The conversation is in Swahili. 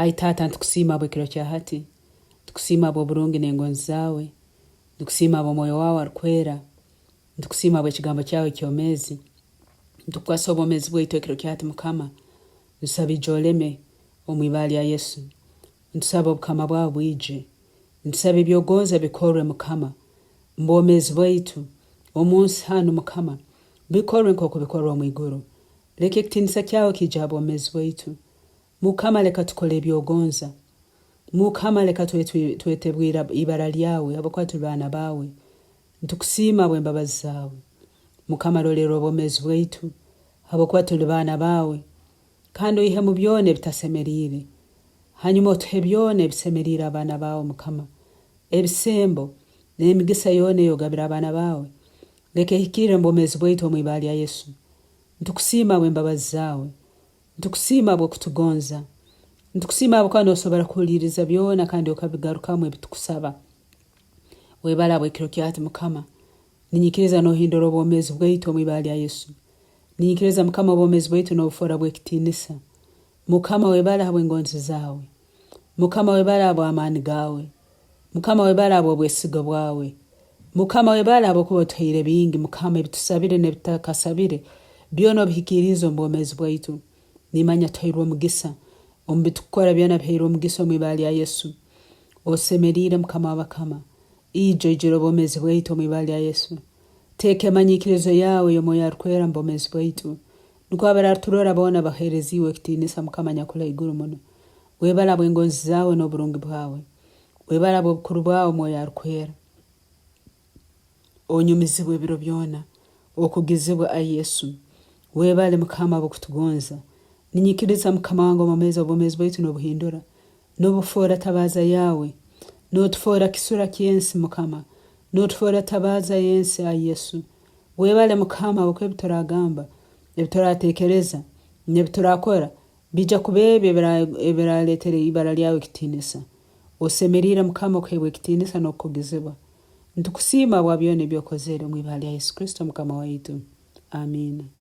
Ai tata ntukusiima bwe kiro kya hati. Ntukusiima bwe burungi n'engonzi zaawe. Ntukusiima bwe moyo wawe arikwera. Ntukusiima bwe kigambo kyawe ky'omezi. Ntukukwasa obwomezi bwaitu ekiro kya hati Mukama. Ntusaba ijoleme omwibali lya Yesu. Ntusaba obukama bwawe bwije. Ntusaba ebyogonza bikorwe Mukama. Mbwomezi bwaitu omunsi hanu Mukama. Bikorwe nk'oku bikorwa mu iguru. Leka ekitinisa kyawe kija obwomezi bwaitu. Mukama leka tukole ebyogonza. Mukama leka twetebwira ibara lyawe abakuba tuli baana bawe. Ntukusiima bwe mbabazi zaawe. Mukama lolero obwomezi bwaitu abakuba tuli baana bawe. Kandi oyihe mu byone bitasemerire. Hanyuma otuhe byone bisemerire abaana bawe Mukama. Ebisembo n'emigisa yone yogabira abaana bawe. Leka hikire mbwomezi bwaitu omwibali lya Yesu. Ntukusiima bwe mbabazi zaawe. Ntukusiima bwe kutugonza. Ntukusiima bwe kandi osobora kuwuliriza byona kandi okabigarukamu ebitukusaba. Webale bwe kiro kya hati Mukama. Ninyikiriza nohindura obwomezi bwaitu omwibali lya Yesu. Ninyikiriza Mukama obwomezi bwaitu n'obufora bw'ekitinisa. Mukama webale habwe engonzi zaawe. Mukama webale habwe amaani gawe. Mukama webale habwe obwesiga bwawe. Mukama webale habwe kuba otuhaire bingi Mukama ebitusabire n'ebitakasabire byona obihikiriza obwomezi bwaitu. Nimanya tuhairwe omugisa ombitukora byona bihairwe omugisa omwibali lya Yesu. Osemerire Mukama w'abakama. Ijoro obwomezi bwaitu omwibali lya Yesu. Teke amanyikirizo yawe y'omwoyo arikwera mbwomezi bwaitu. Nuko abaraturora bona bahereziwe ekitinisa Mukama nyakula iguru muno. Webale habwe engonzi zaawe n'oburungi bwawe. Webale habwe obukuru bwawe omwoyo arikwera. Onyumizibwe ebiro byona. Okugizibwe ai Yesu. Webale Mukama bwe kutugonza. Ninyikiriza Mukama wangu obwomezi bwaitu n'obuhindura. N'obufora tabaza yawe. N'otufora kisura kyensi Mukama. N'otufora tabaza yensi ai Yesu. Webale Mukama bwe ebituragamba. Ebituratekereza. Nebiturakora. Bija kubebe ebiraletere ibara lyawe kitinisa. Osemerire Mukama okwebwe kitinisa n'okugizibwa. Ntukusiima bwa byone byokozere omwibali lya Yesu Kristo Mukama waitu. Amen.